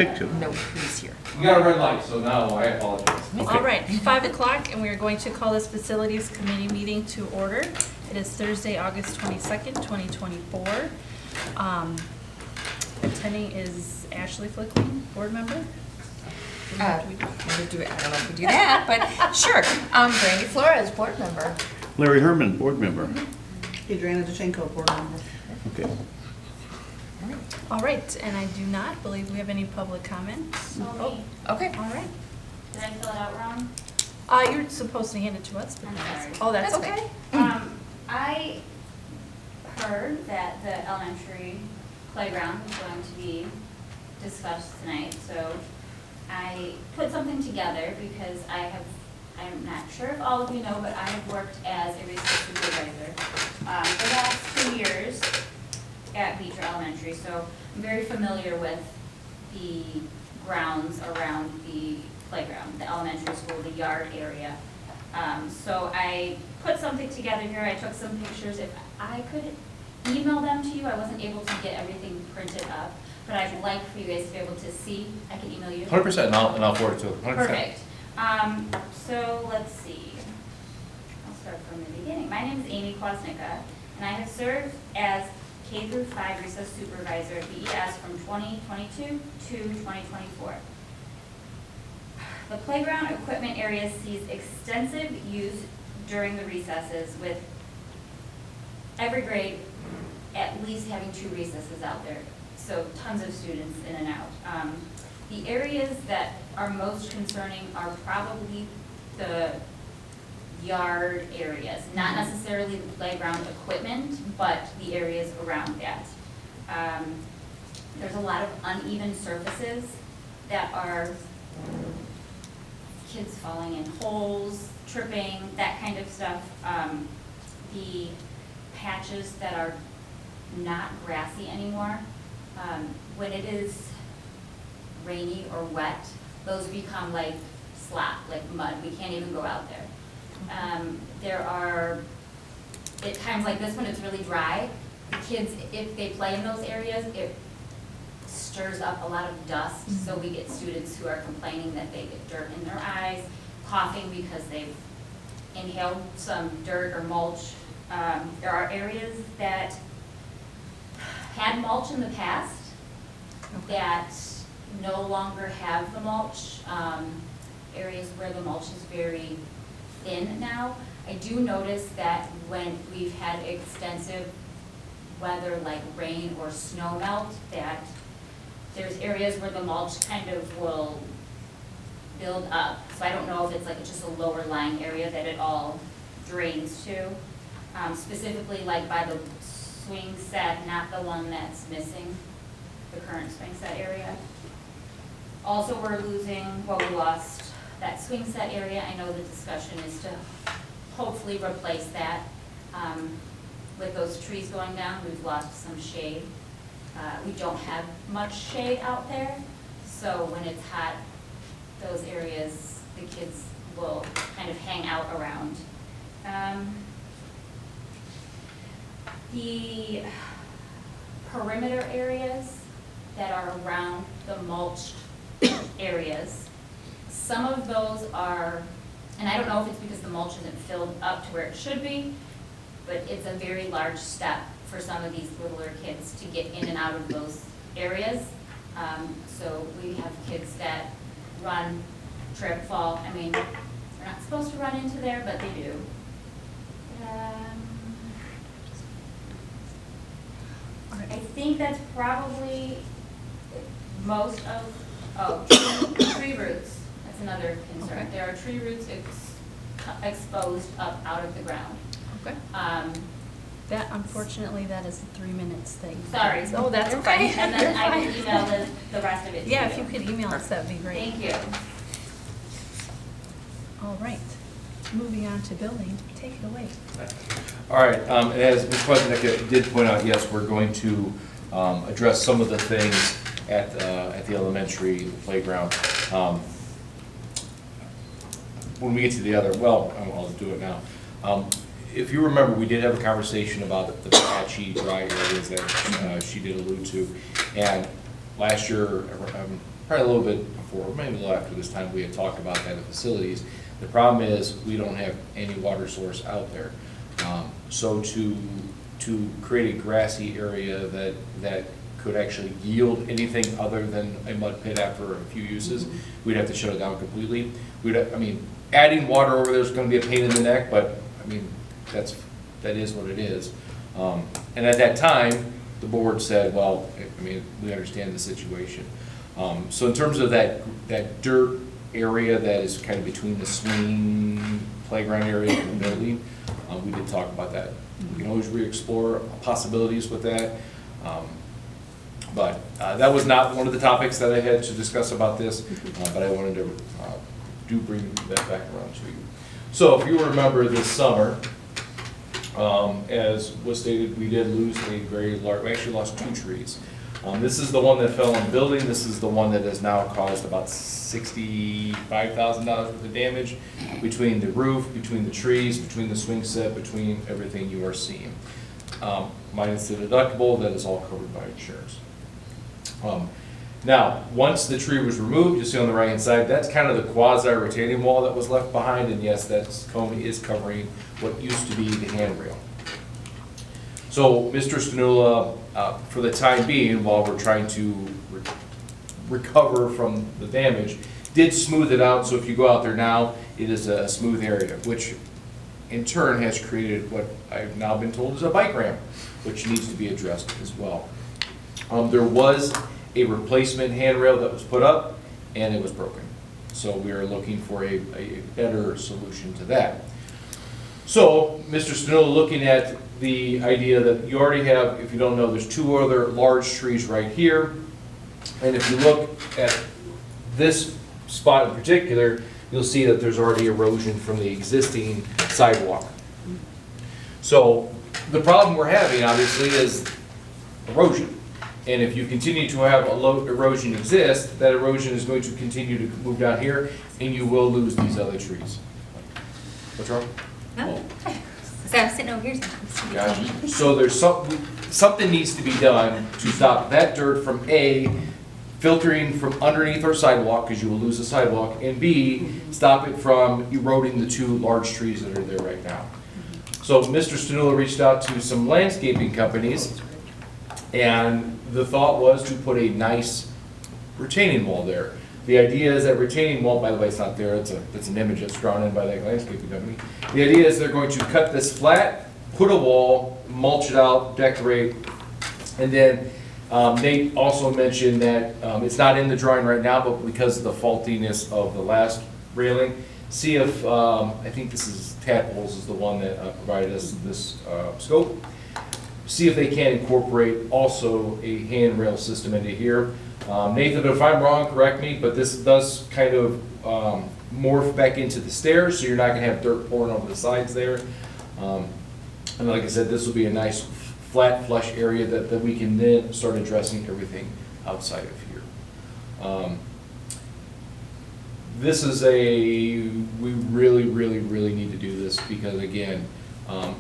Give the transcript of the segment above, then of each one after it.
No, he's here. You got a red light, so now I apologize. All right, 5 o'clock, and we are going to call this Facilities Committee meeting to order. It is Thursday, August 22nd, 2024. Attending is Ashley Flickling, board member. I don't know if we do that, but sure. Brandy Flores, board member. Larry Herman, board member. Adriana DeChenko, board member. Okay. All right, and I do not believe we have any public comments. Oh, Okay. All right. did I fill it out wrong? You're supposed to hand it to us. But I'm sorry. Oh, that's That's okay. okay. I heard that the elementary playground was going to be discussed tonight, so I put something together because I'm not sure if all of you know, but I have worked as a research supervisor for the last 2 years at Beecher Elementary, so I'm very familiar with the grounds around the playground, the elementary school, the yard area. So I put something together here, I took some pictures. If I could email them to you, I wasn't able to get everything printed up, but I'd like for you guys to be able to see. I can email you. 100%, and I'll forward it to them. 100%. Perfect. So let's see. I'll start from the beginning. My name is Amy Kwasnicka, and I have served as K through 5 recess supervisor at BES from 2022 to 2024. The playground equipment area sees extensive use during the recesses, with every grade at least having 2 recesses out there. So tons of students in and out. The areas that are most concerning are probably the yard areas, not necessarily the playground equipment, but the areas around that. There's a lot of uneven surfaces that are kids falling in holes, tripping, that kind of stuff. The patches that are not grassy anymore, when it is rainy or wet, those become like slop, like mud. We can't even go out there. There are, at times like this when it's really dry, the kids, if they play in those areas, it stirs up a lot of dust. So we get students who are complaining that they get dirt in their eyes, coughing because they've inhaled some dirt or mulch. There are areas that had mulch in the past that no longer have the mulch. Areas where the mulch is very thin now. I do notice that when we've had extensive weather like rain or snow melt, that there's areas where the mulch kind of will build up. So I don't know if it's like just a lower lying area that it all drains to. Specifically like by the swing set, not the one that's missing, the current swing set area. Also, we're losing, well, we lost that swing set area. I know the discussion is to hopefully replace that. With those trees going down, we've lost some shade. We don't have much shade out there, so when it's hot, those areas, the kids will kind of hang out around. The perimeter areas that are around the mulched areas, some of those are, and I don't know if it's because the mulch isn't filled up to where it should be, but it's a very large step for some of these littler kids to get in and out of those areas. So we have kids that run, trip, fall. I mean, they're not supposed to run into there, but they do. I think that's probably most of, tree roots. That's another concern. Okay. There are tree roots exposed up out of the ground. Okay. That, unfortunately, that is the 3 minutes that you. Sorry. Oh, that's You're okay. fine. And then I can email the rest of it to you. Yeah, if you could email us, that'd be great. Thank you. All right. Moving on to building. Take it away. All right, and as Ms. Kwasnicka did point out, yes, we're going to address some of the things at the elementary playground. When we get to the other, well, I'll do it now. If you remember, we did have a conversation about the patchy, dry areas that she did allude to. And last year, probably a little bit before, maybe a little after this time, we had talked about that at facilities. The problem is, we don't have any water source out there. So to create a grassy area that could actually yield anything other than a mud pit after a few uses, we'd have to shut it down completely. I mean, adding water over there is gonna be a pain in the neck, but, I mean, that is what it is. And at that time, the board said, well, I mean, we understand the situation. So in terms of that dirt area that is kind of between the swing playground area and the building, we did talk about that. We can always re-explore possibilities with that. But that was not one of the topics that I had to discuss about this, but I wanted to do bring that back around to you. So if you remember this summer, as was stated, we did lose a very large, we actually lost 2 trees. This is the one that fell on the building. This is the one that has now caused about $65,000 worth of damage between the roof, between the trees, between the swing set, between everything you are seeing. Minus the deductible, that is all covered by insurance. Now, once the tree was removed, you see on the right-hand side, that's kind of the quasi-retaining wall that was left behind, and yes, that cone is covering what used to be the handrail. So, Mr. Stanula, for the time being, while we're trying to recover from the damage, did smooth it out, so if you go out there now, it is a smooth area, which in turn has created what I've now been told is a bike ramp, which needs to be addressed as well. There was a replacement handrail that was put up, and it was broken. So we are looking for a better solution to that. So, Mr. Stanula, looking at the idea that you already have, if you don't know, there's 2 other large trees right here. And if you look at this spot in particular, you'll see that there's already erosion from the existing sidewalk. So the problem we're having, obviously, is erosion. And if you continue to have a low erosion exist, that erosion is going to continue to move down here, and you will lose these other trees. What's wrong? No. So I'm sitting over here. Gotcha. So there's something needs to be done to stop that dirt from A, filtering from underneath our sidewalk, because you will lose the sidewalk, and B, stop it from eroding the 2 large trees that are there right now. So Mr. Stanula reached out to some landscaping companies, and the thought was to put a nice retaining wall there. The idea is that retaining wall, by the way, it's not there, it's an image that's drawn in by that landscaping company. The idea is they're going to cut this flat, put a wall, mulch it out, decorate, and then Nate also mentioned that it's not in the drawing right now, but because of the faultiness of the last railing, see if, I think this is Tadpoles is the one that provided us this scope. See if they can incorporate also a handrail system into here. Nathan, if I'm wrong, correct me, but this does kind of morph back into the stairs, so you're not gonna have dirt pouring over the sides there. And like I said, this will be a nice flat, flush area that we can then start addressing everything outside of here. This is we really, really, really need to do this because again,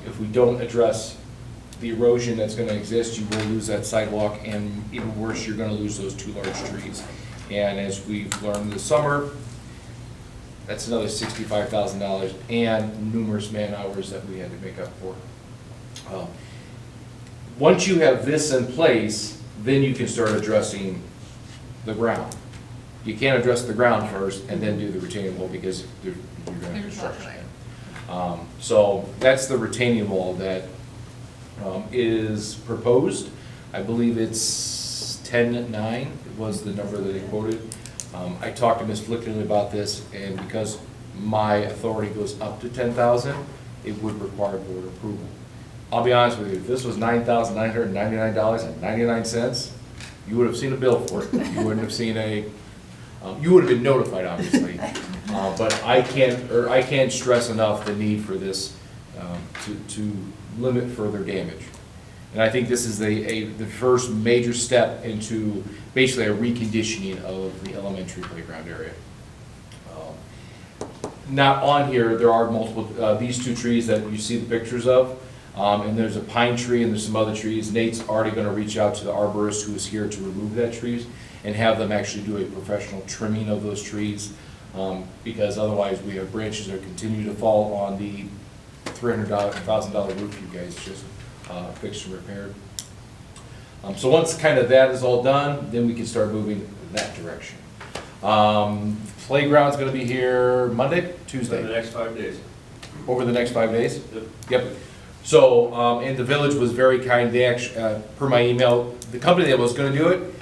if we don't address the erosion that's gonna exist, you will lose that sidewalk, and even worse, you're gonna lose those 2 large trees. And as we've learned this summer, that's another $65,000 and numerous man hours that we had to make up for. Once you have this in place, then you can start addressing the ground. You can't address the ground first and then do the retaining wall because you're gonna have construction. So that's the retaining wall that is proposed. I believe it's 10.9 was the number that he quoted. I talked to Ms. Flickner about this, and because my authority goes up to 10,000, it would require board approval. I'll be honest with you, if this was $9,999.99, you would have seen a bill for it. You wouldn't have seen you would have been notified, obviously. But I can't stress enough the need for this to limit further damage. And I think this is the first major step into basically a reconditioning of the elementary playground area. Not on here, there are multiple, these 2 trees that you see the pictures of, and there's a pine tree and there's some other trees. Nate's already gonna reach out to the arborist who is here to remove that trees. and have them actually do a professional trimming of those trees, because otherwise we have branches that continue to fall on the $300,000 roof you guys just fixed and repaired. So once kind of that is all done, then we can start moving that direction. Playground's gonna be here Monday, Tuesday? For the next 5 days. Over the next 5 days? Yep. Yep. So, and the village was very kind, they actually, per my email, the company that was gonna do it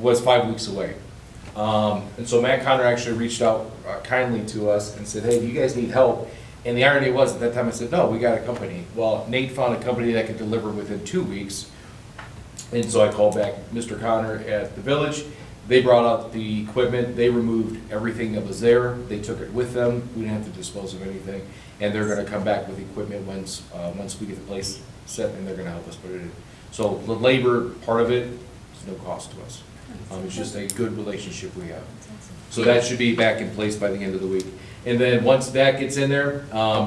was 5 weeks away. And so Matt Connor actually reached out kindly to us and said, hey, do you guys need help? And the irony was, at that time I said, no, we got a company. Well, Nate found a company that could deliver within 2 weeks. And so I called back Mr. Connor at the village. They brought out the equipment, they removed everything that was there, they took it with them, we didn't have to dispose of anything. And they're gonna come back with equipment once we get the place set, and they're gonna help us put it in. So the labor part of it is no cost to us. It's just a good relationship we have. So that should be back in place by the end of the week. And then once that gets in there,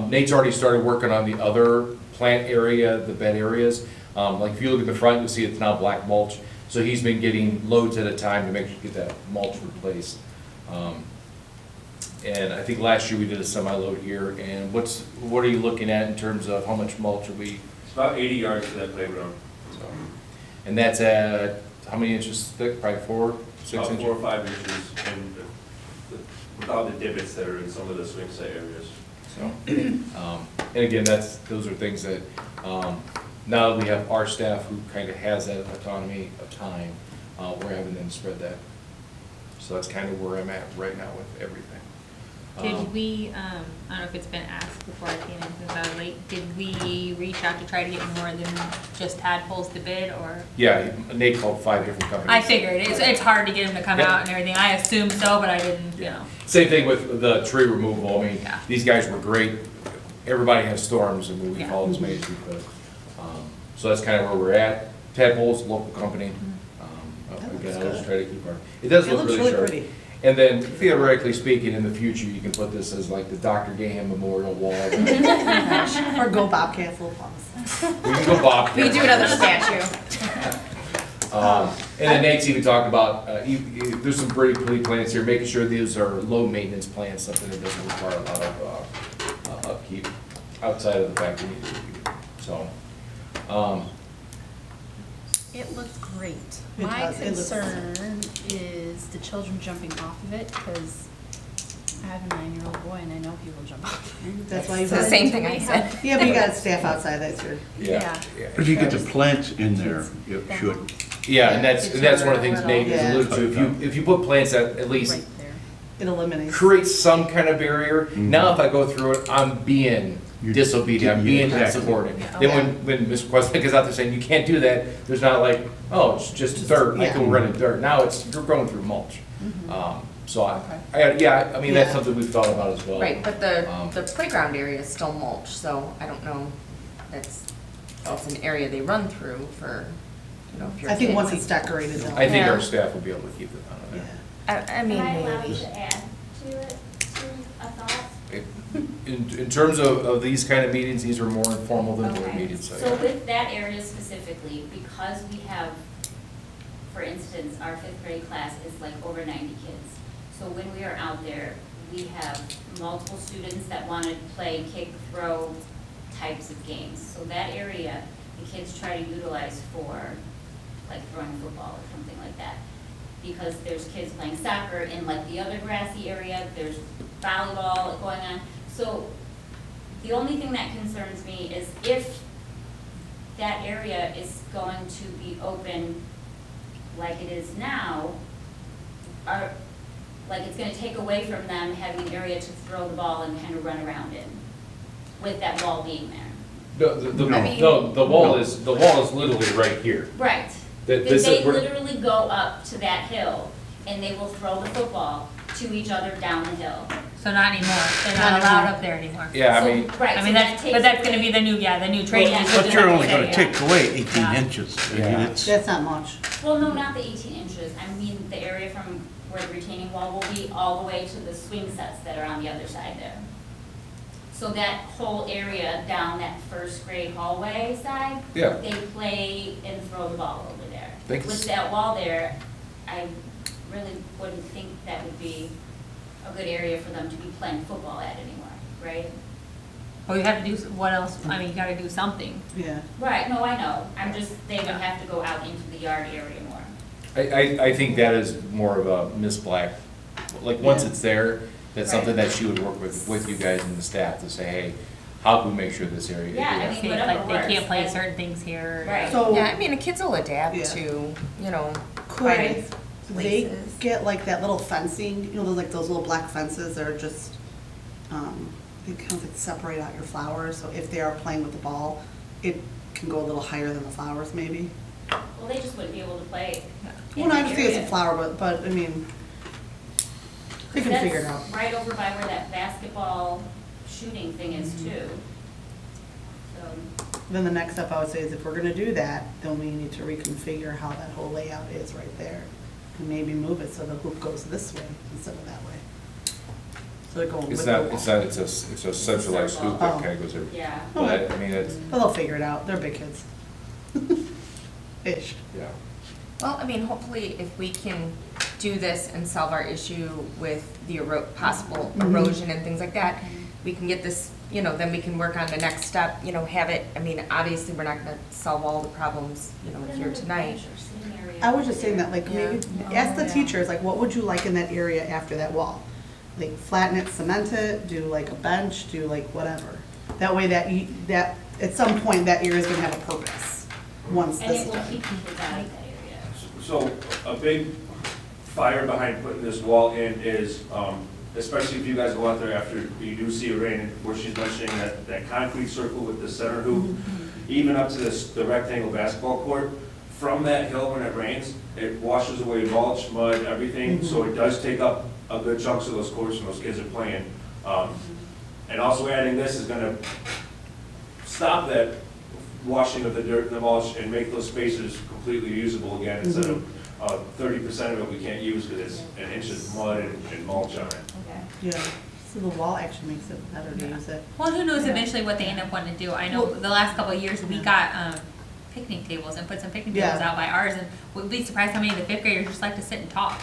Nate's already started working on the other plant area, the bed areas. Like if you look at the front, you'll see it's now black mulch. So he's been getting loads at a time to make sure you get that mulch replaced. And I think last year we did a semi-load here. And what are you looking at in terms of how much mulch are we? It's about 80 yards to that playground. And that's at how many inches thick? Probably 4, 6 About inches? 4 or 5 inches, and without the divots that are in some of the swing set areas. So, and again, those are things that, now that we have our staff who kind of has that autonomy of time, we're having them spread that. So that's kind of where I'm at right now with everything. Did we, I don't know if it's been asked before I came in since I was late, did we reach out to try to get more than just tadpoles to bid, or? Yeah, Nate called 5 different companies. I figured, it's hard to get them to come Yep. out and everything, I assumed so, but I didn't, you know. Same thing with the tree removal. I mean, Yeah. these guys were great. Everybody has storms, and we Yeah. called as many as we could. So that's kind of where we're at. Tadpoles, local company. Again, I'll just try to keep our, it does It look looks really really sharp. pretty. And then theoretically speaking, in the future, you can put this as like the Dr. Gahan Memorial Wall. We Or go Bobcats, little paws. can go Bob. We do another statue. And then Nate's even talked about, there's some pretty plants here, making sure these are low maintenance plants, something that doesn't require a lot of upkeep outside of the fact we need to keep it. So, It looks great. It My does. It looks- concern is the children jumping off of it, because I have a 9-year-old boy and I know he will jump off. That's why you It's the got, same thing I said. yeah, but you got staff outside, that's your, yeah. But if you get the plants in there, it should. Yeah, and that's one of the things Nate has Yeah. alluded to. If you put plants at least Right there. it eliminates. creates some kind of barrier. Now, if I go through it, I'm being You- disobedient, I'm being Exactly. insubordinate. Then when Mr. Questlake is out there saying, you can't do that, there's not like, oh, it's just dirt, I can Yeah. run in dirt. Now you're going through mulch. So I mean, that's Yeah. something we've thought about as well. Right, but the playground area is still mulch, so I don't know, that's an area they run through for, you know, if you're I think kids. once it's decorated, they'll. I think Yeah. our staff will be able to keep it on Yeah. there. I mean, Am I allowed maybe. to add to it, to a thought? In terms of these kind of meetings, these are more informal than board Okay. meetings. So with that area specifically, because we have, for instance, our 5th grade class is like over 90 kids. So when we are out there, we have multiple students that want to play kick, throw types of games. So that area, the kids try to utilize for like throwing football or something like that. Because there's kids playing soccer in like the other grassy area, there's volleyball going on. So the only thing that concerns me is if that area is going to be open like it is now, like it's gonna take away from them having an area to throw the ball and kind of run around in, with that wall being there. The wall is literally right here. Right. This They is where- literally go up to that hill and they will throw the football to each other down the hill. So not anymore, they're Not not allowed anymore. up there anymore. Yeah, I So- mean, Right, I so mean, that takes. but that's gonna be the new training. Yeah. But you're only gonna Yeah. take away 18 Yeah. inches. I mean, Yeah. it's, That's not much. Well, no, not the 18 inches. I mean, the area from where the retaining wall will be all the way to the swing sets that are on the other side there. So that whole area down that 1st grade hallway side, Yeah. they play and throw the ball over there. Think With it's- that wall there, I really wouldn't think that would be a good area for them to be playing football at anymore, right? Well, you have to do, what else, I mean, you gotta do something. Yeah. Right, no, I know, I'm just, they would have to go out into the yard area more. I think that is more of a Miss Black, like, once it's there, that's something Right. that she would work with you guys and the staff to say, hey, how can we make sure this area? Yeah, I mean, See, whatever like, they works, can't play and- certain things here. Right. So Yeah, I mean, the kids will adapt Yeah. to, you know, could finding they places. get like that little fencing, you know, those like those little black fences that are just, they kind of like separate out your flowers, so if they are playing with the ball, it can go a little higher than the flowers maybe. Well, they just wouldn't be able to play in Well, I that understand it's a area. flower, but I mean, they can figure it out. That's right over by where that basketball shooting thing is too. So, Then the next step I would say is if we're gonna do that, then we need to reconfigure how that whole layout is right there. And maybe move it so the hoop goes this way instead of that way. So they're going with It's the not, wall. it's a centralized scoop that Oh. kind of goes everywhere. yeah. But, I mean, it's, But they'll figure it out, they're big kids. Ish. yeah. Well, I mean, hopefully if we can do this and solve our issue with the possible erosion and things like that, we can get this, you know, then we can work on the next step, you know, have it, I mean, obviously, we're not gonna solve all the problems, you know, here tonight. I was just saying that, like, maybe, ask the Yeah. teachers, like, what would you like in that area after that wall? Like, flatten it, cement it, do like a bench, do like whatever. That way that you, that, at some point, that area is gonna have a purpose, once And this it is will done. keep people out of that area. So a big fire behind putting this wall in is, especially if you guys go out there after you do see a rain, where she's mentioning that concrete circle with the center hoop, even up to the rectangle basketball court, from that hill when it rains, it washes away mulch, mud, everything, so it does take up a good chunks of those courts when those kids are playing. And also adding this is gonna stop that washing of the dirt and the mulch and make those spaces completely usable again, instead of 30% of it we can't use because it's an inch of mud and mulch on it. Okay. Yeah, so the wall actually makes it better to use it. Well, who knows eventually what they end up wanting to do. I know Well- the last couple of years, we got, picnic tables and put some picnic tables Yeah. out by ours, and we'd be surprised how many of the fifth graders just like to sit and talk.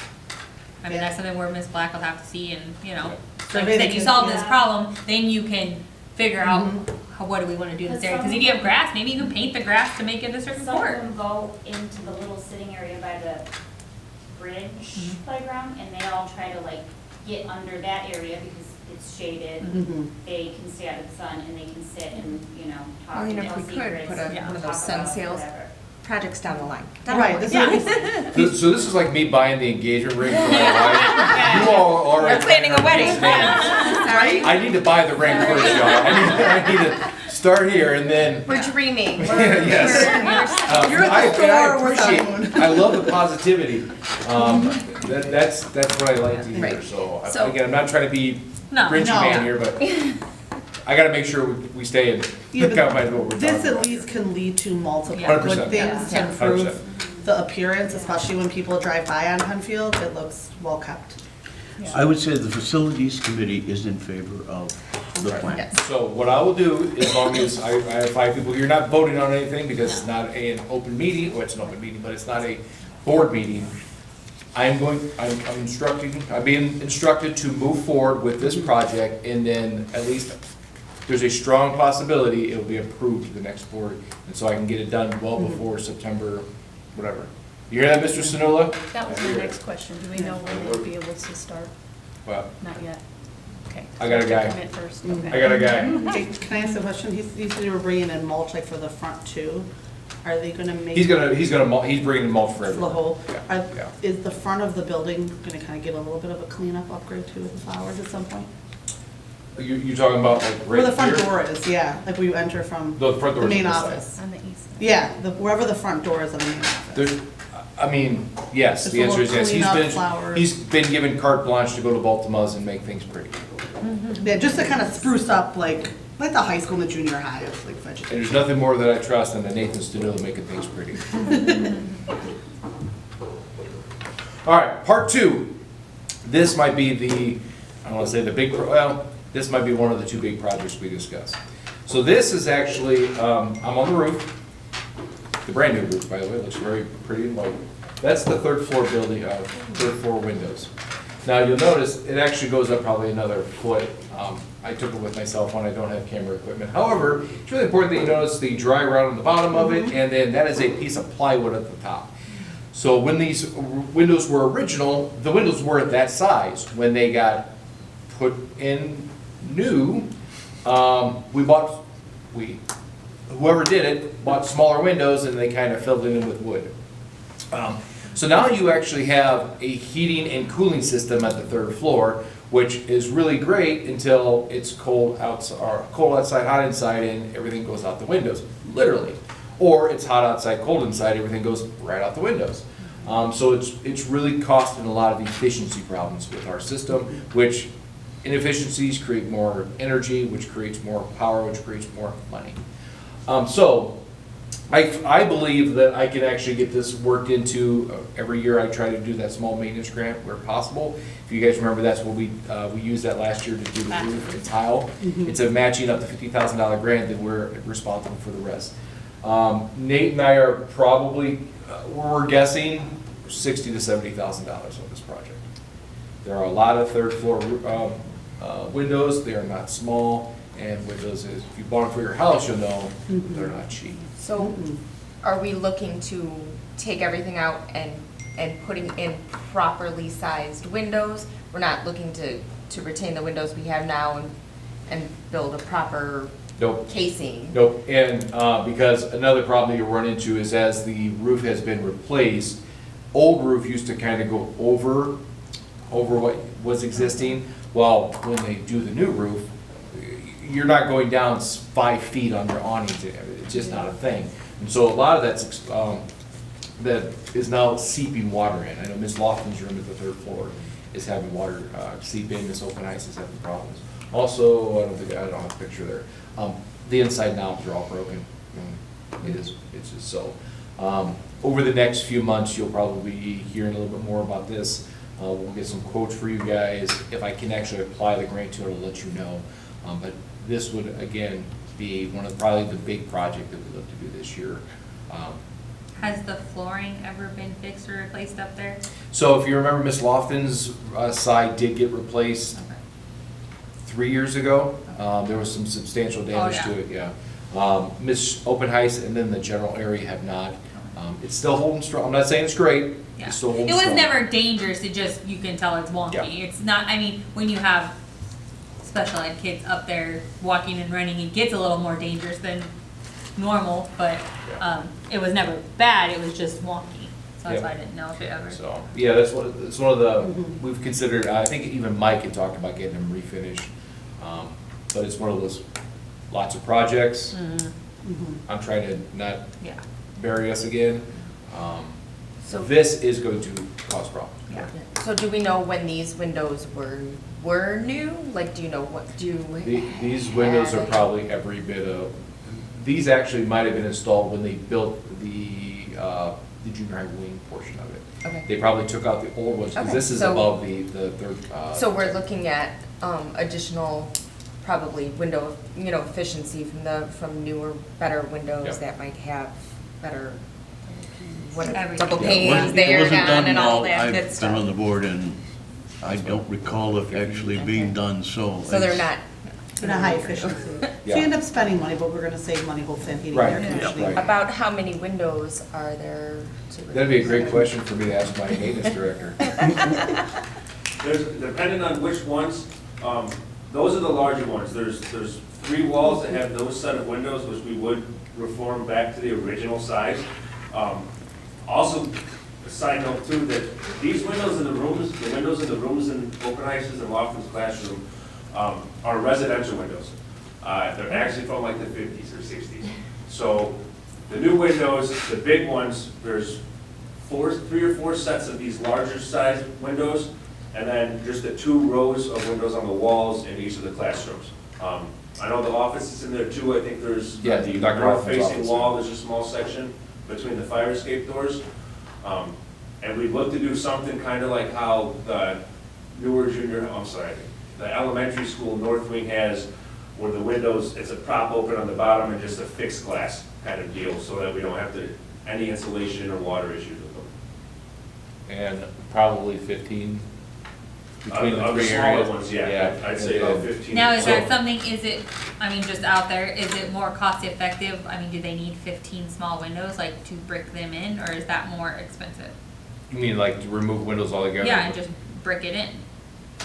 I mean, Yeah. that's something where Ms. Black will have to see, and, you know, Yeah. like I said, you solve this Yeah. problem, then you can figure out Mhm. what do we wanna do in this But area, cause some- if you have grass, maybe you can paint the grass to make it a certain Some of court. them go into the little sitting area by the bridge playground, and they all try to like get under that area because it's shaded. Mhm. They can stay out of the sun and they can sit and, you know, talk Well, you and know, tell if we could secrets. put a- and one of talk those sun about sails. whatever. Projects down the line. Right, this is, So this is like me buying the engagement ring for my wife. You all already. We're planning a wedding. right? I need to buy the ring first, y'all. I need to start here and then. We're dreaming. Yes. You're at the I store with appreciate, someone. I love the positivity. That's what I like to hear, Right. so, So- again, I'm not trying to be No. Grinchy No. man here, but I gotta make sure we stay and Yeah, look out but what we're talking this at about. least can lead to multiple Yeah. good 100%. things to Yeah. improve the appearance, especially when people drive by on Penfield, it looks well kept. I would say the facilities committee is in favor of the plan. Yes. So what I will do, as long as I have 5 people, you're not voting on anything because it's not an open meeting, or it's an open meeting, but it's not a board meeting. I'm being instructed to move forward with this project, and then at least there's a strong possibility it'll be approved to the next board, and so I can get it done well before September, whatever. You hear that, Mr. Sinula? That was my next question. Do we know when they'll be able to start? Well, Not yet. Okay. I got a guy. Commit first, Mm. okay. I got a guy. Hey, can I ask a question? He said they were bringing in mulch like for the front too. Are they gonna make? He's bringing mulch for For the everyone. whole, Yeah, are, yeah. is the front of the building gonna kinda get a little bit of a cleanup upgrade too with the flowers at some point? You're talking about like right Where the front here? door is, yeah, like where you enter from The front the door is main on this side. office. On the east side. Yeah, wherever the front door is on the main office. There's, I mean, yes, Just the a answer is little yes. cleanup, flowers. He's been given carte blanche to go to Baltimore and make things pretty. Yeah, just to kinda spruce up like the high school and the junior high of like And vegetation. there's nothing more that I trust than the Nathan Studio making things pretty. All right, part 2. This might be I don't wanna say the big, this might be one of the 2 big projects we discussed. So this is actually, I'm on the roof, the brand new roof, by the way, it looks very pretty and white. That's the third floor building, third floor windows. Now, you'll notice it actually goes up probably another foot. I took it with my cell phone, I don't have camera equipment. However, it's really important that you notice the dry ground on the bottom of it, and then that is a piece of plywood at the top. So when these windows were original, the windows were at that size. When they got put in new, whoever did it bought smaller windows and they kind of filled it in with wood. So now you actually have a heating and cooling system at the third floor, which is really great until it's cold outside, hot inside, and everything goes out the windows, literally. Or it's hot outside, cold inside, everything goes right out the windows. So it's really costing a lot of efficiency problems with our system, which inefficiencies create more energy, which creates more power, which creates more money. So I believe that I can actually get this worked into, every year I try to do that small maintenance grant where possible. If you guys remember, that's what we used that last year to do the roof and tile. It's a matching up to $50,000 grant that we're responsible for the rest. Nate and I are probably, we're guessing $60,000 to $70,000 on this project. There are a lot of third floor windows, they are not small, and windows, if you bought them for your house, you'll know they're not cheap. So are we looking to take everything out and putting in properly sized windows? We're not looking to retain the windows we have now and build a proper Nope. casing? Nope, and because another problem that you run into is as the roof has been replaced, old roof used to kind of go over what was existing. Well, when they do the new roof, you're not going down 5 feet on your awnings, it's just not a thing. And so a lot of that is now seeping water in. I know Ms. Lofton's room at the third floor is having water seep in, Ms. Open Ice is having problems. Also, I don't have a picture there. The inside knobs are all broken. It's just so. Over the next few months, you'll probably be hearing a little bit more about this. We'll get some quotes for you guys. If I can actually apply the grant to it, I'll let you know. But this would, again, be one of probably the big project that we look to do this year. Has the flooring ever been fixed or replaced up there? So if you remember, Ms. Lofton's side did get replaced 3 years ago. There was some substantial damage to it, yeah. Ms. Oppenheis and then the general area have not. It's still holding strong. I'm not saying it's great. Yeah. It's still holding It was strong. never dangerous, it just, you can tell it's wonky. Yeah. It's not, I mean, when you have special ed kids up there walking and running, it gets a little more dangerous than normal, but it was never bad, it was just wonky. So that's why I didn't know if it ever. So, yeah, it's one of the, we've considered, I think even Mike had talked about getting them refinished. But it's one of those, lots of projects. I'm trying to not Yeah. bury us again. So- This is going to cause problems. Yeah. So do we know when these windows were new? Like, do you know what, These windows are probably every bit of, these actually might have been installed when they built the junior high wing portion of it. Okay. They probably took out the old ones, because Okay, this is so- above the third. So we're looking at additional, probably window, efficiency from newer, better windows Yep. that might have better, what, Everything. double Yeah, panes it there wasn't down done and all while that good I've been on the stuff. board, and I don't recall it actually being done, so. So they're it's- not, In a high efficiency. So Yeah. you end up spending money, but we're gonna save money hopefully on heating Right, and air yeah, conditioning. right. about how many windows are there to? That'd be a great question for me to ask my maintenance director. Depending on which ones, those are the larger ones. There's 3 walls that have those set of windows, which we would reform back to the original size. Also, a side note too, that these windows in the rooms, the windows in the rooms in Oppenheis's and Lofton's classroom, are residential windows. They're actually from like the 50s or 60s. So the new windows, the big ones, there's 3 or 4 sets of these larger size windows, and then just the 2 rows of windows on the walls in each of the classrooms. I know the office is in there too. I think there's Yeah, the Dr. north-facing Hoffman's wall, there's a small section between the fire escape doors. And we'd look to do something kind of like how the the elementary school north wing has, where the windows, it's a prop open on the bottom and just a fixed glass kind of deal, so that we don't have any insulation or water issues with them. and probably 15 between the Of three smaller areas. ones, yeah, I'd say Um, 15. Now, is that So- something, is it, I mean, just out there, is it more cost effective? I mean, do they need 15 small windows, like, to brick them in, or is that more expensive? You mean like to remove windows altogether? Yeah, and just brick it in,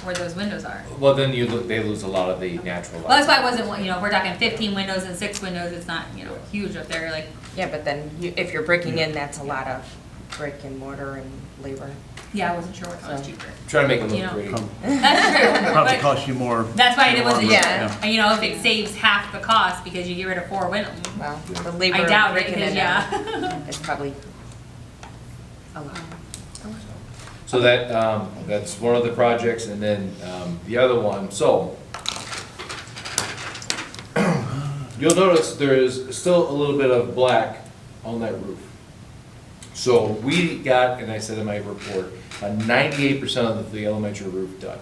where those windows are. Well, then they lose a lot of the natural light. Well, that's why I wasn't, you know, if we're talking 15 windows and 6 windows, it's not, you know, huge up there, like, Yeah, but then if you're breaking in, that's a lot of brick and mortar and labor. yeah, I wasn't sure which one was cheaper. Trying to make it You look know. pretty. That's true, Probably but cost you more. that's why it wasn't, Yeah. and you know, if it saves half the cost because you get rid of 4 windows, Well, the labor I of doubt it, breaking because, it yeah. is probably a lot. So that's one of the projects, and then the other one, so. You'll notice there is still a little bit of black on that roof. So we got, and I said in my report, 98% of the elementary roof done.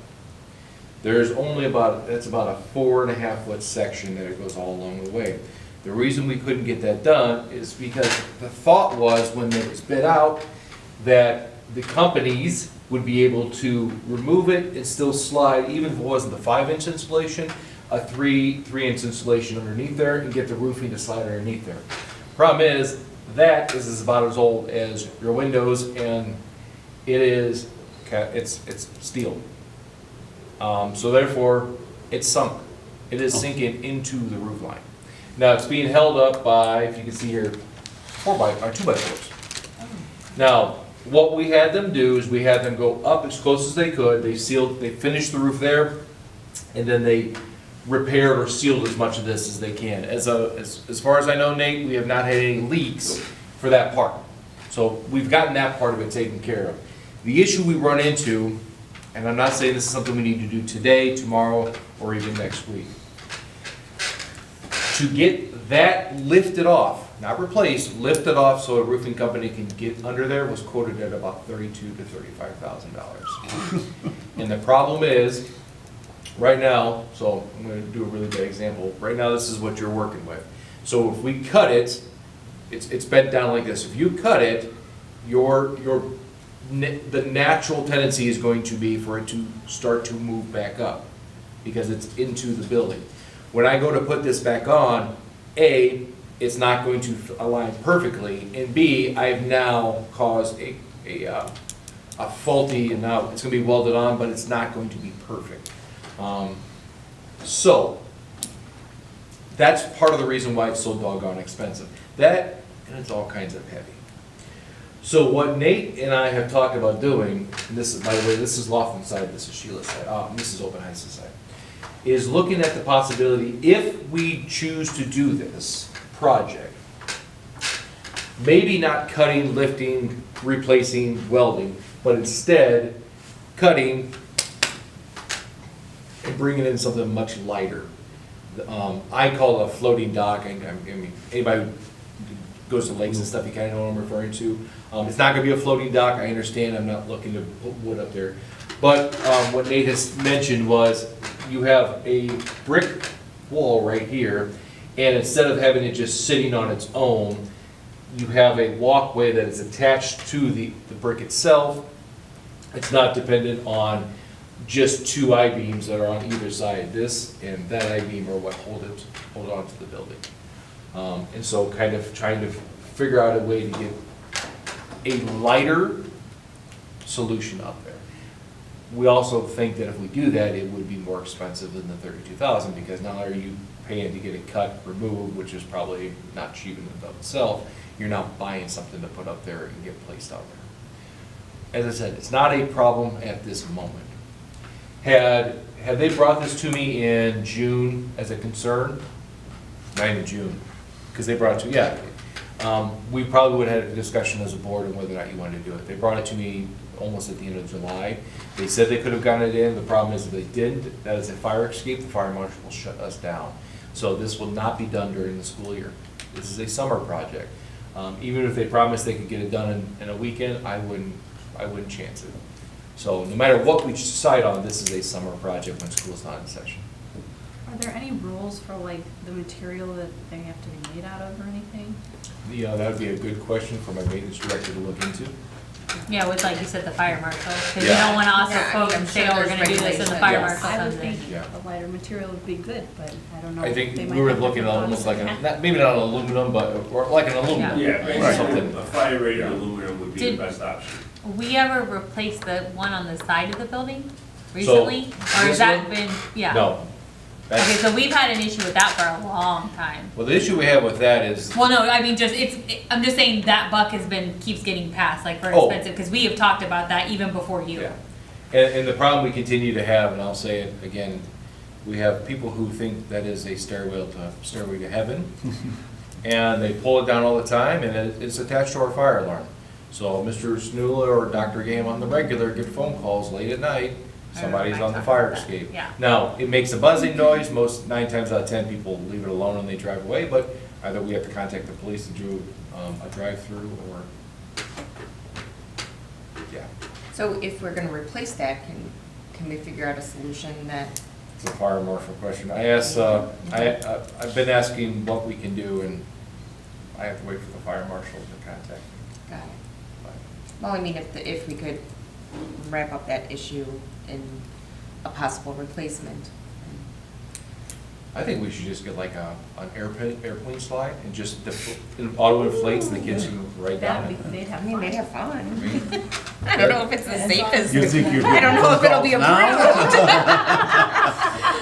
There's only that's about a 4.5 foot section that it goes all along the way. The reason we couldn't get that done is because the thought was when it was bid out, that the companies would be able to remove it and still slide, even if it wasn't the 5-inch insulation, a 3-inch insulation underneath there and get the roofing to slide underneath there. Problem is, that is about as old as your windows, and it's steel. So therefore, it's sunk. It is sinking into the roof line. Now, it's being held up by, if you can see here, 2x4s. Now, what we had them do is we had them go up as close as they could. They finished the roof there, and then they repaired or sealed as much of this as they can. As far as I know, Nate, we have not had any leaks for that part. So we've gotten that part of it taken care of. The issue we run into, and I'm not saying this is something we need to do today, tomorrow, or even next week. To get that lifted off, not replaced, lifted off so a roofing company can get under there was quoted at about $32,000 to $35,000. And the problem is, right now, so I'm gonna do a really bad example. Right now, this is what you're working with. So if we cut it, it's bent down like this. If you cut it, the natural tendency is going to be for it to start to move back up because it's into the building. When I go to put this back on, A, it's not going to align perfectly, and B, I've now caused a faulty, and now it's gonna be welded on, but it's not going to be perfect. So, that's part of the reason why it's so doggone expensive. That, and it's all kinds of heavy. So what Nate and I have talked about doing, and this is, by the way, this is Laughlin's side, this is Sheila's side, this is Oppenheimer's side, is looking at the possibility, if we choose to do this project, maybe not cutting, lifting, replacing, welding, but instead cutting and bringing in something much lighter. I call it a floating dock. I mean, anybody who goes to lakes and stuff, you kind of know what I'm referring to. It's not going to be a floating dock. I understand. I'm not looking to put wood up there. But what Nate has mentioned was you have a brick wall right here, and instead of having it just sitting on its own, you have a walkway that is attached to the brick itself. It's not dependent on just 2 I-beams that are on either side. This and that I-beam are what hold on to the building. And so kind of trying to figure out a way to get a lighter solution up there. We also think that if we do that, it would be more expensive than the $32,000 because not only are you paying to get it cut, removed, which is probably not cheap in and of itself, you're now buying something to put up there and get placed out there. As I said, it's not a problem at this moment. Had they brought this to me in June as a concern, not even June, because they brought it to, we probably would have had a discussion as a board on whether or not you wanted to do it. They brought it to me almost at the end of July. They said they could have gotten it in. The problem is if they didn't, that is a fire escape. The fire marshal will shut us down. So this will not be done during the school year. This is a summer project. Even if they promised they could get it done in a weekend, I wouldn't chance it. So no matter what we decide on, this is a summer project when school's not in session. Are there any rules for like the material that they have to be made out of or anything? That would be a good question for my maintenance director to look into. Yeah, with like you said, the fire marshal, because you Yeah. don't wanna also Yeah, I mean, quote I'm and say, sure oh, we're there's gonna do this, and the regulations. fire Yeah. marshal I would comes in. think Yeah. a lighter material would be good, but I don't know. I think They we might were have looking at different almost thoughts. like maybe not an aluminum, but, or like an aluminum. Yeah, right, basically, something. a fire rated Yeah. aluminum would be Did- the best option. We ever replaced the one on the side of the building recently? Or this has that one? been, yeah? No. Okay, That's, so we've had an issue with that for a long time. well, the issue we have with that is, Well, no, I mean, I'm just saying that buck keeps getting passed, like for Oh. expensive, because we have talked about that even before you. yeah. And the problem we continue to have, and I'll say it again, we have people who think that is a stairway to heaven. And they pull it down all the time, and it's attached to our fire alarm. So Mr. Snula or Dr. Game on the regular get phone calls late at night, somebody's on the fire escape. Yeah. Now, it makes a buzzing noise, 9 times out of 10 people leave it alone and they drive away, but either we have to contact the police to do a drive-through, or, yeah, So if we're gonna replace that, can we figure out a solution that, it's a fire marshal question. I asked, I've been asking what we can do, and I have to wait for the fire marshal to contact me. got it. Well, I mean, if we could wrap up that issue in a possible replacement. I think we should just get like an airplane slide and just auto inflates and the kids can ride down That'd it. be, they'd I have mean, fun. they'd have I fun. mean, I don't know if it's as safe as, You think you're I don't know if it'll be getting phone approved. calls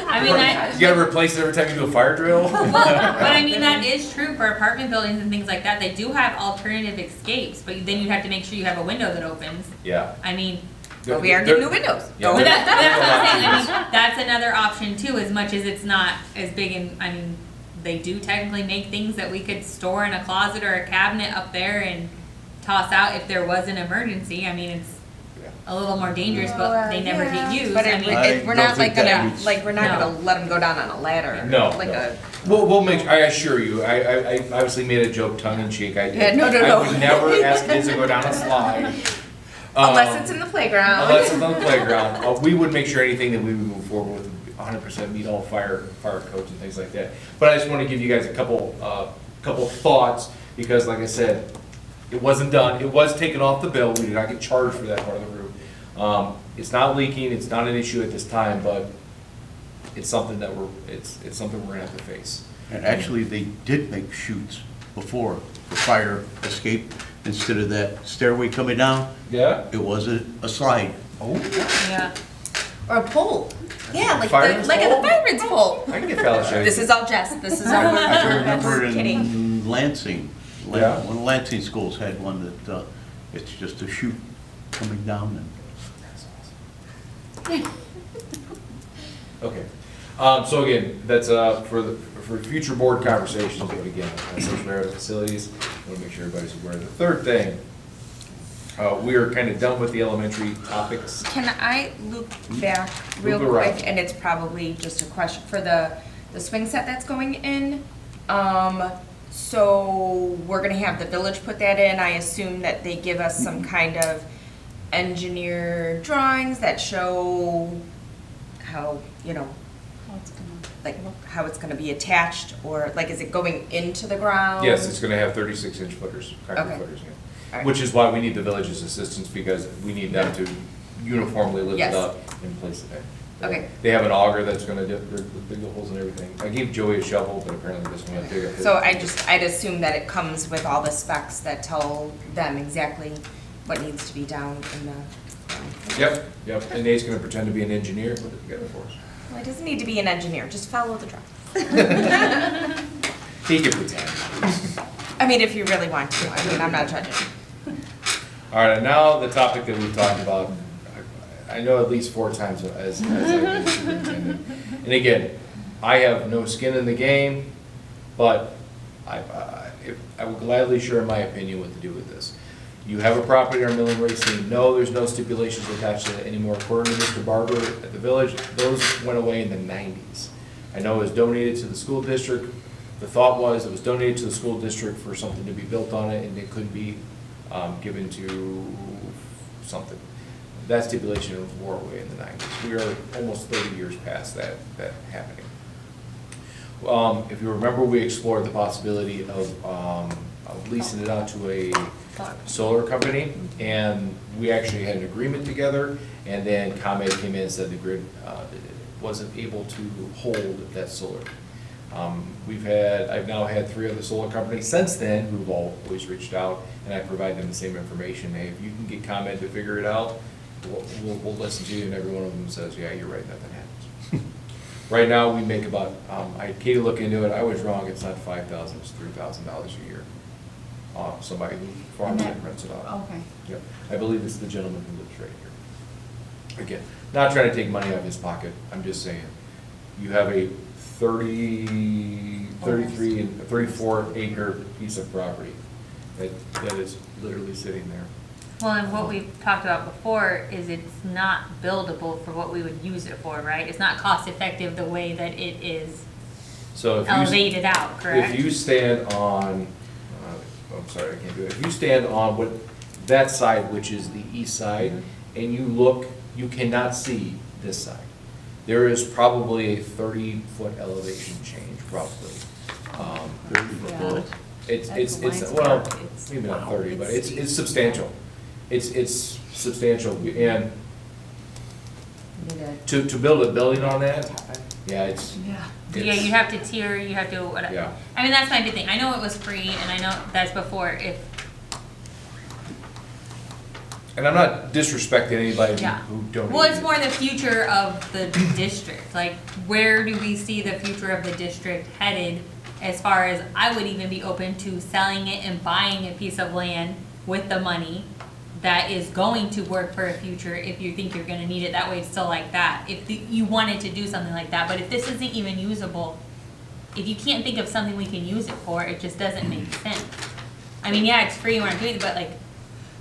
I mean, that, You gotta replace it every time you do a fire drill? well, but I mean, that is true for apartment buildings and things like that. They do have alternative escapes, but then you have to make sure you have a window that opens. Yeah. I mean, But we are getting new windows. Yeah. but that's what I'm saying. I mean, that's another option too, as much as it's not as big and, I mean, they do technically make things that we could store in a closet or a cabinet up there and toss out if there was an emergency. I mean, it's Yeah. a little more dangerous, but they never get used. But I mean, we're I not don't like think that gonna, means- like, we're not No. gonna let them go down on a ladder. No, Like no. a, We'll make, I assure you, I obviously made a joke tongue in cheek. I Yeah, no. I would never ask kids to go down a slide. unless it's in the playground. Unless it's on the playground. We would make sure anything that we would move forward with 100% meet all fire codes and things like that. But I just want to give you guys a couple thoughts, because like I said, it wasn't done. It was taken off the bill. We did not get charged for that part of the roof. It's not leaking. It's not an issue at this time, but it's something that it's something we're gonna have to face. And actually, they did make chutes before for fire escape. Instead of that stairway coming down, Yeah? it was a slide. Oh, yeah. Or a pole. Yeah, like Fireman's like pole? the fireman's pole. I can get fellowship. This is all jest. This is all. I can remember Just kidding. in Lansing, Yeah. one of Lansing schools had one that, it's just a chute coming down and Okay. So again, that's for future board conversations, but again, since we're at facilities, I want to make sure everybody's aware. The third thing, we are kind of done with the elementary topics. Can I loop back real Loop around. quick? And it's probably just a question for the swing set that's going in. So we're gonna have the village put that in. I assume that they give us some kind of engineer drawings that show how, How it's gonna like look. how it's gonna be attached, or like, is it going into the ground? Yes, it's going to have 36-inch footers, concrete Okay. footers, yeah. All right. Which is why we need the village's assistance, because we need them to uniformly lift it Yes. up and place it there. Okay. They have an auger that's going to dig the holes and everything. I gave Joey a shovel, but apparently doesn't want to dig it. So I'd assume that it comes with all the specs that tell them exactly what needs to be down in the. Yep, and Nate's gonna pretend to be an engineer, put it together for us. Well, it doesn't need to be an engineer, just follow the drawings. He can pretend. I mean, if you really want to, I mean, I'm not judging. All right, and now the topic that we've talked about, I know at least 4 times as I've been superintendent. And again, I have no skin in the game, but I would gladly share my opinion what to do with this. You have a property on Milling Racine, no, there's no stipulations attached to it anymore. According to Mr. Barber at the village, those went away in the 90s. I know it was donated to the school district. The thought was it was donated to the school district for something to be built on it, and it could be given to something. That stipulation wore away in the 90s. We are almost 30 years past that happening. If you remember, we explored the possibility of leasing it out to a solar company, and we actually had an agreement together, and then ComEd came in and said the grid wasn't able to hold that solar. I've now had 3 other solar companies since then who've always reached out, and I provide them the same information. Hey, if you can get ComEd to figure it out, we'll listen to you, and every one of them says, yeah, you're right, nothing happens. Right now, we make about, I had Katie look into it, I was wrong, it's not $5,000, it's $3,000 a year. Somebody who farms it and rents it out. Okay. Yep, I believe it's the gentleman who lives right here. Again, not trying to take money out of his pocket, I'm just saying, you have a 33 and 34 acre piece of property that is literally sitting there. Well, and what we've talked about before is it's not buildable for what we would use it for, right? It's not cost effective the way that it is So if you, elevated out, correct? if you stand on, I'm sorry, I can't do it. If you stand on that side, which is the east side, and you look, you cannot see this side. There is probably a 30-foot elevation change, roughly. 30 foot Yeah. low. It's, That's well, wide. It's- maybe not wow, 30, but it's it's substantial. It's substantial, and to build a building on that, yeah, it's. Yeah. Yeah, you have to tier, you have to, whatever. Yeah. I mean, that's my big thing. I know it was free, and I know that's before, if, And I'm not disrespecting anybody yeah. who donated. Well, it's more the future of the district, like, where do we see the future of the district headed? As far as, I would even be open to selling it and buying a piece of land with the money that is going to work for a future if you think you're gonna need it, that way it's still like that. If you wanted to do something like that, but if this isn't even usable, if you can't think of something we can use it for, it just doesn't make sense. I mean, yeah, it's free, we're not doing it, but like,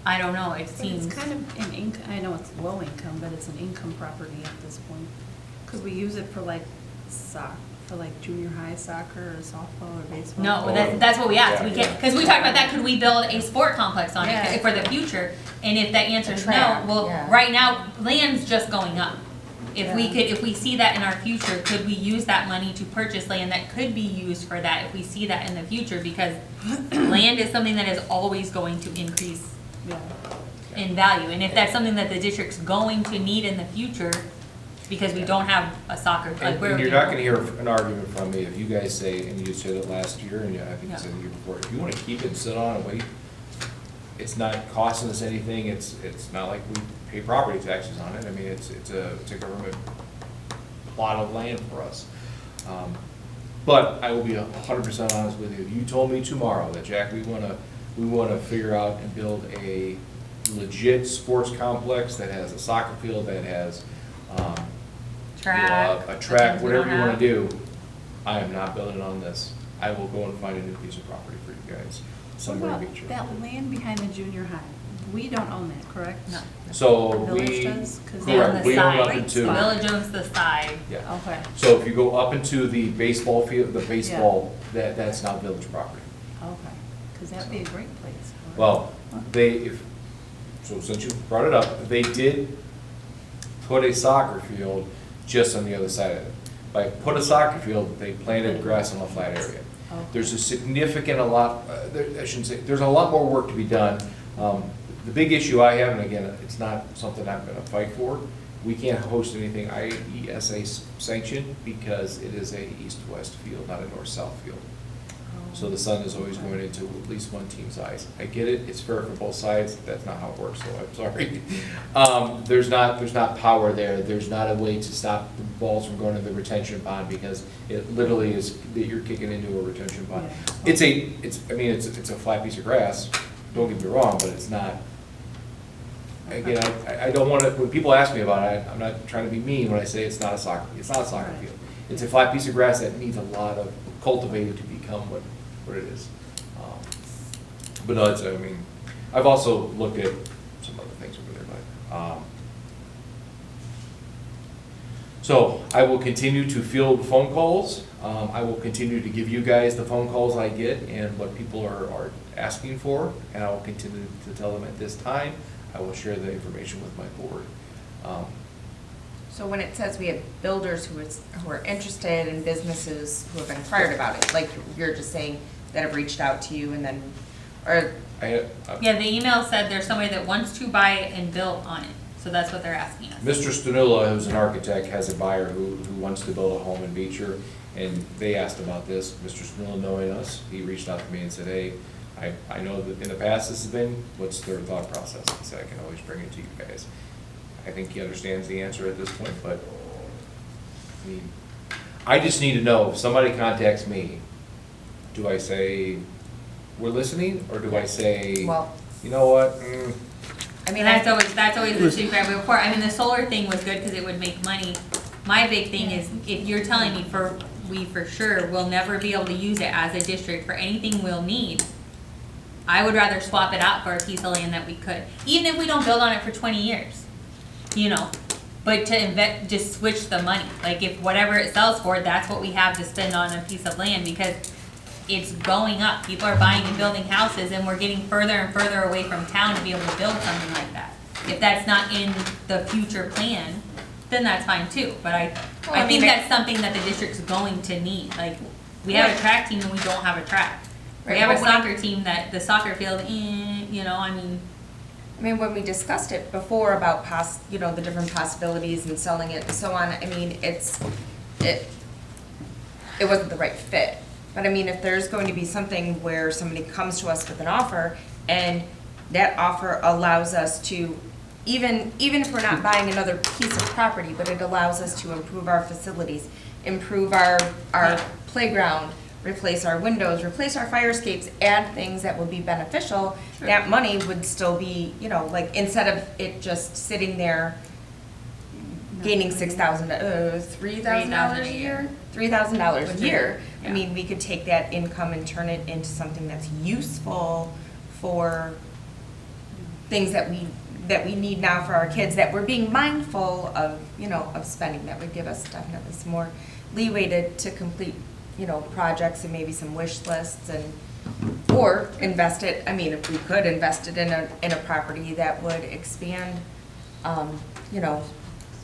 I don't know, it But seems. it's kind of an I know it's low income, but it's an income property at this point. Could we use it for like for like junior high soccer or softball or baseball? No, that's what we asked, we Yeah, can't, because we talked about that, could we build a sport complex on Yeah. it for the future? And if that answer is no, track, well, yeah. right now, land's just going up. If we Yeah. could, if we see that in our future, could we use that money to purchase land that could be used for that if we see that in the future? Because land is something that is always going to increase Yeah. in value, and if that's something that the district's going to need in the future, because we don't have a soccer, like, And where. and you're not gonna hear an argument from me if you guys say, and you said it last year, and I think you said the year before, if you wanna keep it, sit on and wait, it's not costing us anything, it's not like we pay property taxes on it, I mean, it's a government plot of land for us. But I will be 100% honest with you, if you told me tomorrow that, Jack, we wanna figure out and build a legit sports complex that has a soccer field, that has, Track. a the track, things we whatever don't you wanna have. do, I am not building on this. I will go and find a new piece of property for you guys, What somewhere about in Beecher. that land behind the junior high? We don't own that, correct? No. So The village we, does? 'Cause They're on correct, the we own up side. into, The village owns the side. yeah. Okay, So if you go up into the baseball field, that's not village property. okay, because that'd be a great place. for it. Well, so since you brought it up, they did put a soccer field just on the other side of it. By put a soccer field, they planted grass on a flat area. Okay. There's a significant, I shouldn't say, there's a lot more work to be done. The big issue I have, and again, it's not something I'm gonna fight for, we can't host anything IESA sanctioned because it is a east-west field, not a north-south field. So the sun is always going into at least one team's eyes. I get it, it's fair for both sides, that's not how it works, so I'm sorry. There's not power there, there's not a way to stop the balls from going to the retention pond because it literally is, that you're kicking into a retention pond. Yeah. It's a flat piece of grass, don't get me wrong, but it's not. Again, I don't wanna, when people ask me about it, I'm not trying to be mean when I say it's not a soccer Right. field. It's a flat piece of grass that needs a lot of cultivating to become what it is. But no, I mean, I've also looked at some other things over there, but, so I will continue to field phone calls. I will continue to give you guys the phone calls I get and what people are asking for, and I will continue to tell them at this time. I will share the information with my board. So when it says we have builders who are interested and businesses who have inquired about it, like you're just saying that have reached out to you and then Or, Yeah, the email said there's somebody that wants to buy it and build on it, so that's what they're asking us. Mr. Stanula, who's an architect, has a buyer who wants to build a home in Beecher, and they asked about this. Mr. Stanula, knowing us, he reached out to me and said, hey, I know that in the past this has been, what's their thought process? I said, I can always bring it to you guys. I think he understands the answer at this point, but, I mean, I just need to know, if somebody contacts me, do I say, we're listening, or do I say, well, you know what? I mean, That's always the feedback report. I mean, the solar thing was good because it would make money. My big thing is, if you're telling me we for sure will never be able to use it as a district for anything we'll need, I would rather swap it out for a piece of land that we could, even if we don't build on it for 20 years, you know. But to just switch the money, like if whatever it sells for, that's what we have to spend on a piece of land, because it's going up. People are buying and building houses, and we're getting further and further away from town to be able to build something like that. If that's not in the future plan, then that's fine too. But I think that's something that the district's going to need. Like, we have a track team and we don't have a track. We Right, have a but when soccer team that the soccer field, you know, I mean, when we discussed it before about the different possibilities and selling it and so on, I mean, it wasn't the right fit. But I mean, if there's going to be something where somebody comes to us with an offer, and that offer allows us to, even if we're not buying another piece of property, but it allows us to improve our facilities, improve our playground, replace our windows, replace our fire escapes, add things that would be beneficial, that money would still be, like, instead of it just sitting there gaining $3,000 a year? $3,000 a year. I mean, we could take that income and turn it into something that's useful for things that we need now for our kids, that we're being mindful of, of spending, that would give us definitely some more leeway to complete, projects and maybe some wish lists, or invest it, I mean, if we could invest it in a property that would expand,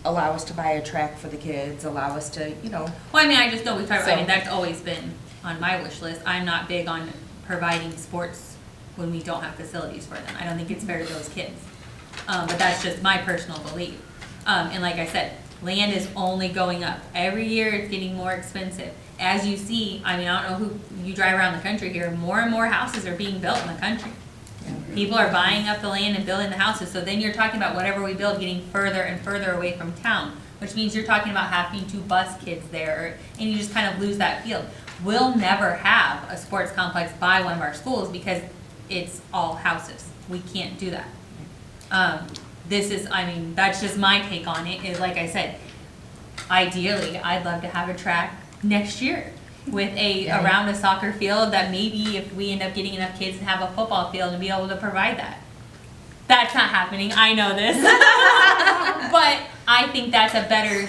allow us to buy a track for the kids, allow us to, well, I mean, I just know we talked about, I mean, So- that's always been on my wish list. I'm not big on providing sports when we don't have facilities for them. I don't think it's fair to those kids. But that's just my personal belief. And like I said, land is only going up. Every year it's getting more expensive. As you see, I mean, I don't know who, you drive around the country here, more and more houses are being built in the country. People are buying up the land and building the houses, so then you're talking about whatever we build getting further and further away from town, which means you're talking about having to bus kids there, and you just kind of lose that field. We'll never have a sports complex by one of our schools because it's all houses. We can't do that. I mean, that's just my take on it, is like I said, ideally, I'd love to have a track next year with around a soccer field, that maybe if we end up getting enough kids and have a football field and be able to provide that. That's not happening, I know this. But I think that's a better,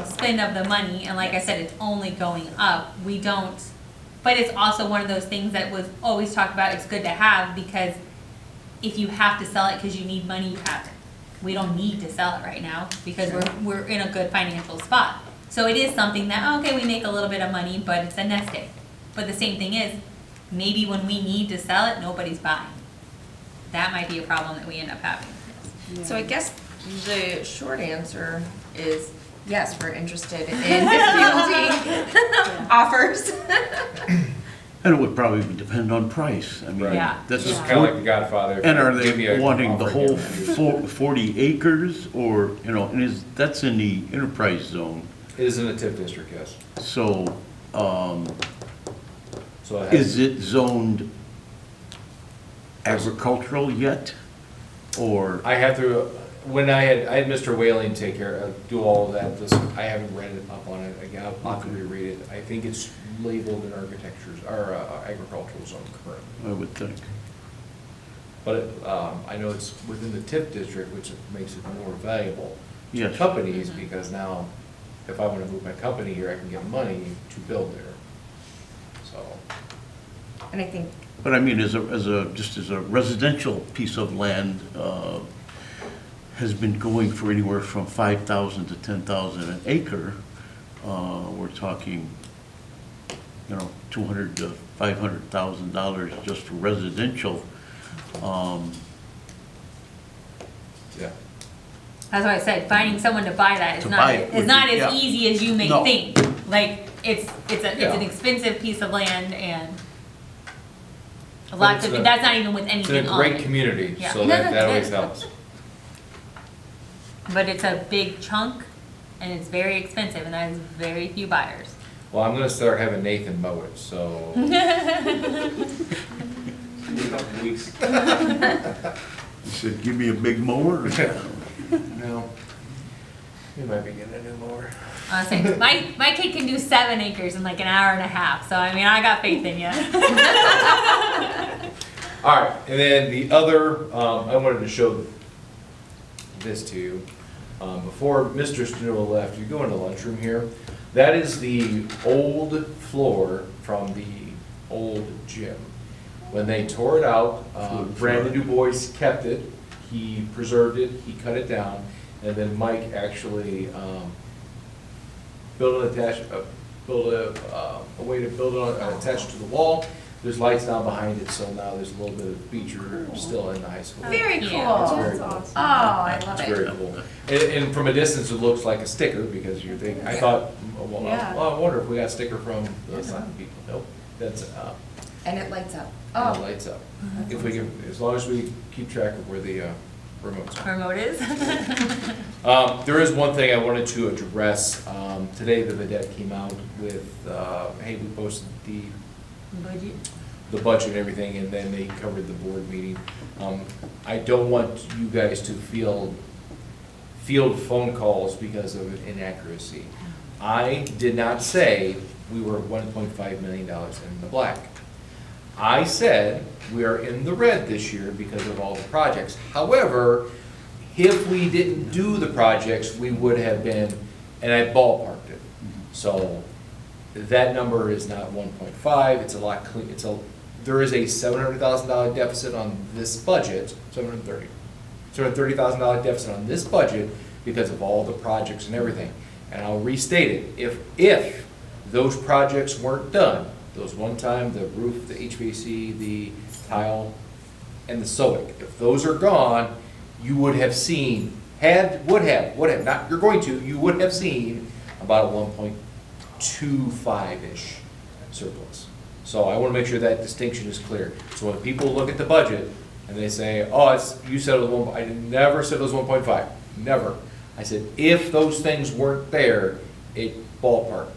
spend of the money, and like I said, it's only going up. But it's also one of those things that was always talked about, it's good to have, because if you have to sell it because you need money, you have it. We don't need to sell it right now because we're in a good financial spot. So it is something that, okay, we make a little bit of money, but it's a nest egg. But the same thing is, maybe when we need to sell it, nobody's buying. That might be a problem that we end up having. So I guess the short answer is, yes, we're interested in fielding offers. And it would probably depend on price. I mean, Right. Yeah. that's This is kind of like The Godfather. And are Give me they a wanting the offer, whole give me a- 40 acres, or, and that's in the enterprise zone? It is in the TIF district, yes. So, So it has- is it zoned agricultural yet? Or, I have to, when I had Mr. Whaling do all of that, I haven't read it up on it, again, I'll have to reread it. I think it's labeled in architecture's, or agricultural zone currently. I would think. But I know it's within the TIF district, which makes it more valuable to Yes. companies, because now, if I want to move my company here, I can get money to build there. So, And I think, But I mean, just as a residential piece of land, has been going for anywhere from 5,000 to 10,000 an acre. We're talking $200,000 to $500,000 just for residential. Yeah. That's why I said, finding someone to buy that is To not, buy it is would not be- as yeah. easy as you may No. think. Like, it's Yeah. an expensive piece of land and But lots it's of, a- that's not even with It's in anything a on great it. community, Yeah. so that always helps. But it's a big chunk and it's very expensive and there's very few buyers. Well, I'm gonna start having Nathan mow it, so. In a couple of weeks. He said, give me a big mower. No. We might be getting a new mower. Honestly, my kid can do 7 acres in like an hour and a half, so I mean, I got faith in you. All right, and then the other, I wanted to show this to you. Before Mr. Stanula left, you go in the lunchroom here. That is the old floor from the old gym. When they tore it out, Brandon Du Bois kept it, he preserved it, he cut it down, and then Mike actually built a way to build it on, attached to the wall. There's lights down behind it, so now there's a little bit of feature still in the high school. Very cool. Yeah, It's very Oh, cool. I love It's it. very cool. And from a distance, it looks like a sticker, because you're thinking, I thought, well, Yeah. I wonder if we got a sticker from the sign people. Nope, that's, And it lights up. and it Oh, lights up. If we can, as long as we keep track of where the remotes are. Remote is. There is one thing I wanted to address. Today, the Vedette came out with, hey, we posted Budget. the budget and everything, and then they covered the board meeting. I don't want you guys to field phone calls because of inaccuracy. I did not say we were $1.5 million in the black. I said we are in the red this year because of all the projects. However, if we didn't do the projects, we would have been, and I ballparked it. So that number is not 1.5, it's a lot clean, there is a $700,000 deficit on this budget, $730,000 deficit on this budget because of all the projects and everything. And I'll restate it, if those projects weren't done, those one time, the roof, the HVAC, the tile, and the SOIC, if those are gone, you would have seen, would have, not you're going to, you would have seen about a 1.25-ish surplus. So I want to make sure that distinction is clear. So when people look at the budget and they say, oh, you said it was I never said it was 1.5, never. I said, if those things weren't there, it ballpark,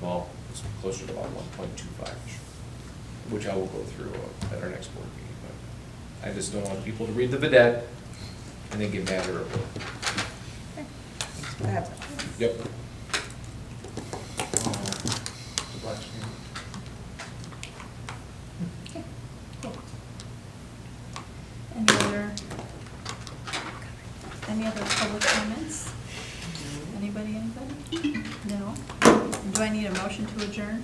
well, it's closer to about 1.25-ish, which I will go through at our next board meeting. But I just don't want people to read the Vedette and then get mad or. Yep. Any other public comments? Anybody? No? Do I need a motion to adjourn?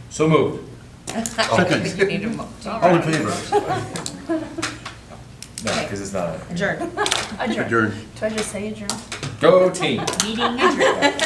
So moved. I don't think you need a All in favor? No, because it's not. Adjourn. Adjourn. Do I just say adjourn? Go team. Meeting adjourned.